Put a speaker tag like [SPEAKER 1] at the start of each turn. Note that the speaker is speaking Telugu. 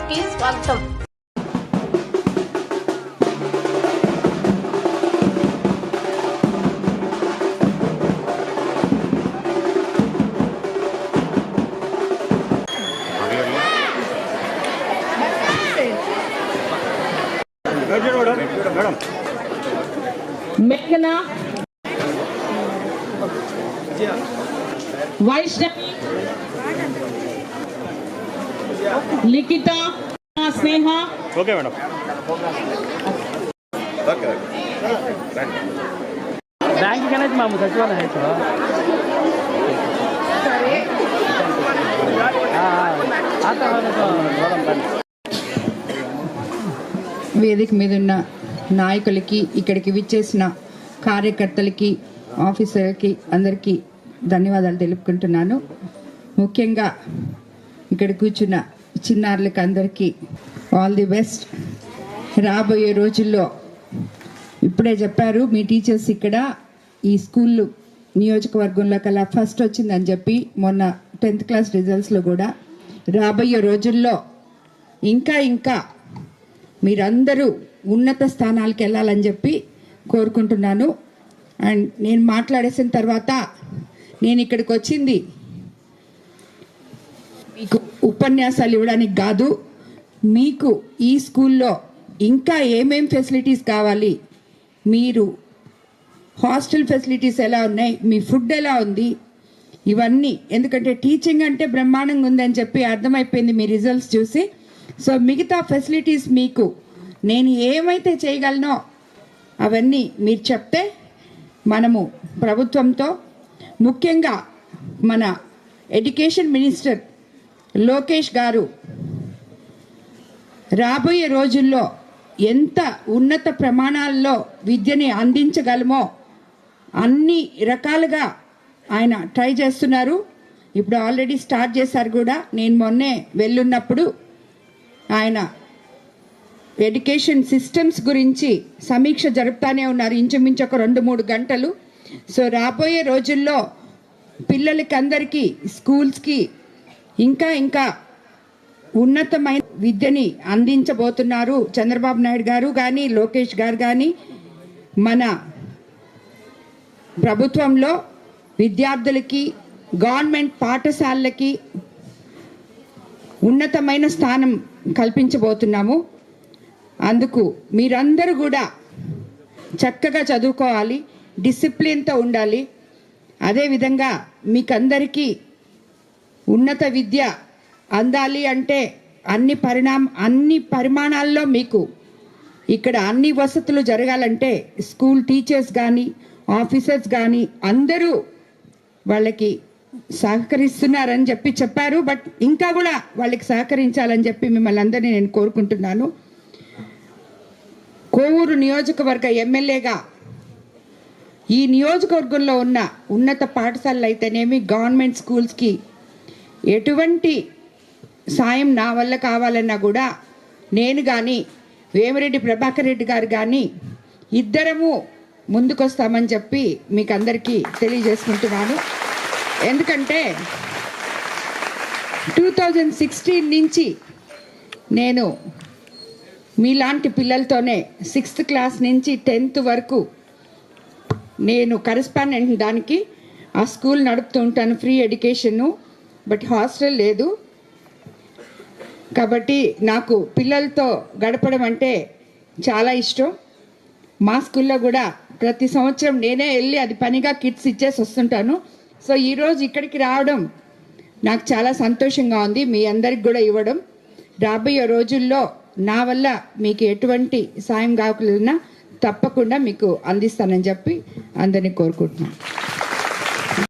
[SPEAKER 1] కి స్వాగతం.
[SPEAKER 2] मेघना, वैष्णवी, लिखिता, स्नेहा.
[SPEAKER 3] Okay madam. बैंक के ना मामू सचिवालय है तो आता है तो
[SPEAKER 4] వేదిక మీద ఉన్న నాయకులకి, ఇక్కడికి విచ్చేసిన కార్యకర్తలకి, ఆఫీసర్లకి అందరికీ ధన్యవాదాలు తెలుపుకుంటున్నాను. ముఖ్యంగా ఇక్కడ కూర్చున్న చిన్నారులకి అందరికీ ఆల్ ది బెస్ట్. రాబోయే రోజుల్లో ఇప్పుడే చెప్పారు మీ టీచర్స్, ఇక్కడ ఈ స్కూల్ నియోజకవర్గంలో కల్లా ఫస్ట్ వచ్చిందని చెప్పి మొన్న 10th క్లాస్ రిజల్ట్స్లో కూడా. రాబోయే రోజుల్లో ఇంకా మీరందరూ ఉన్నత స్థానాలకు వెళ్ళాలని చెప్పి కోరుకుంటున్నాను. అండ్ నేను మాట్లాడేసిన తర్వాత, నేను ఇక్కడికి వచ్చింది మీకు ఉపన్యాసాలు ఇవ్వడానికి కాదు, మీకు ఈ స్కూల్లో ఇంకా ఏమేం ఫెసిలిటీస్ కావాలి, మీరు హాస్టల్ ఫెసిలిటీస్ ఎలా ఉన్నాయి, మీ ఫుడ్ ఎలా ఉంది, ఇవన్నీ. ఎందుకంటే టీచింగ్ అంటే బ్రహ్మాండంగా ఉందని చెప్పి అర్థమైపోయింది మీ రిజల్ట్స్ చూసి. సో మిగతా ఫెసిలిటీస్ మీకు నేను ఏమైతే చేయగలనో అవన్నీ మీరు చెప్తే మనము ప్రభుత్వంతో, ముఖ్యంగా మన ఎడ్యుకేషన్ మినిస్టర్ లోకేష్ గారు రాబోయే రోజుల్లో ఎంత ఉన్నత ప్రమాణాల్లో విద్యని అందించగలమో అన్ని రకాలుగా ఆయన ట్రై చేస్తున్నారు. ఇప్పుడు ఆల్రెడీ స్టార్ట్ చేశారు కూడా. నేను మొన్నే వెళ్ళున్నప్పుడు ఆయన ఎడ్యుకేషన్ సిస్టమ్స్ గురించి సమీక్ష జరుపుతానే ఉన్నారు, ఇంచుమించు ఒక 2-3 గంటలు. సో రాబోయే రోజుల్లో పిల్లలకి అందరికీ స్కూల్స్కి ఇంకా ఉన్నతమైన విద్యని అందించబోతున్నారు చంద్రబాబు నాయుడు గారు కానీ, లోకేష్ గారు కానీ. మన ప్రభుత్వంలో విద్యార్థులకి, గవర్నమెంట్ పాఠశాలలకి ఉన్నతమైన స్థానం కల్పించబోతున్నాము. అందుకు మీరందరూ కూడా చక్కగా చదువుకోవాలి, డిసిప్లిన్తో ఉండాలి. అదేవిధంగా మీకందరికీ ఉన్నత విద్య అందాలి అంటే అన్ని పరిమాణాల్లో మీకు ఇక్కడ అన్ని వసతులు జరగాలంటే స్కూల్ టీచర్స్ కానీ, ఆఫీసర్స్ కానీ అందరూ వాళ్ళకి సహకరిస్తున్నారని చెప్పారు. బట్ ఇంకా కూడా వాళ్ళకి సహకరించాలని చెప్పి మిమ్మల్ని అందరినీ నేను కోరుకుంటున్నాను. కోవూరు నియోజకవర్గ ఎమ్మెల్యేగా ఈ నియోజకవర్గంలో ఉన్న ఉన్నత పాఠశాలలు అయితేనేమి, గవర్నమెంట్ స్కూల్స్కి ఎటువంటి సాయం నా వల్ల కావాలన్నా కూడా నేను కానీ, వేమిరెడ్డి ప్రభాకర్ రెడ్డి గారు కానీ ఇద్దరము ముందుకొస్తామని చెప్పి మీకు అందరికీ తెలియజేసుకుంటున్నాను. ఎందుకంటే 2016 నుంచి నేను మీలాంటి పిల్లలతోనే 6th క్లాస్ నుంచి 10th వరకు నేను కరెస్పాండెంట్ దానికి ఆ స్కూల్ నడుపుతూ ఉంటాను, ఫ్రీ ఎడ్యుకేషను. బట్ హాస్టల్ లేదు కాబట్టి నాకు పిల్లలతో గడపడం అంటే చాలా ఇష్టం. మా స్కూల్లో కూడా ప్రతి సంవత్సరం నేనే వెళ్ళి అది పనిగా కిట్స్ ఇచ్చేసి వస్తుంటాను. సో ఈరోజు ఇక్కడికి రావడం నాకు చాలా సంతోషంగా ఉంది, మీ అందరికి కూడా ఇవ్వడం. రాబోయే రోజుల్లో నా వల్ల మీకు ఎటువంటి సాయం కావాలన్నా తప్పకుండా మీకు అందిస్తానని చెప్పి అందరినీ కోరుకుంటున్నాను.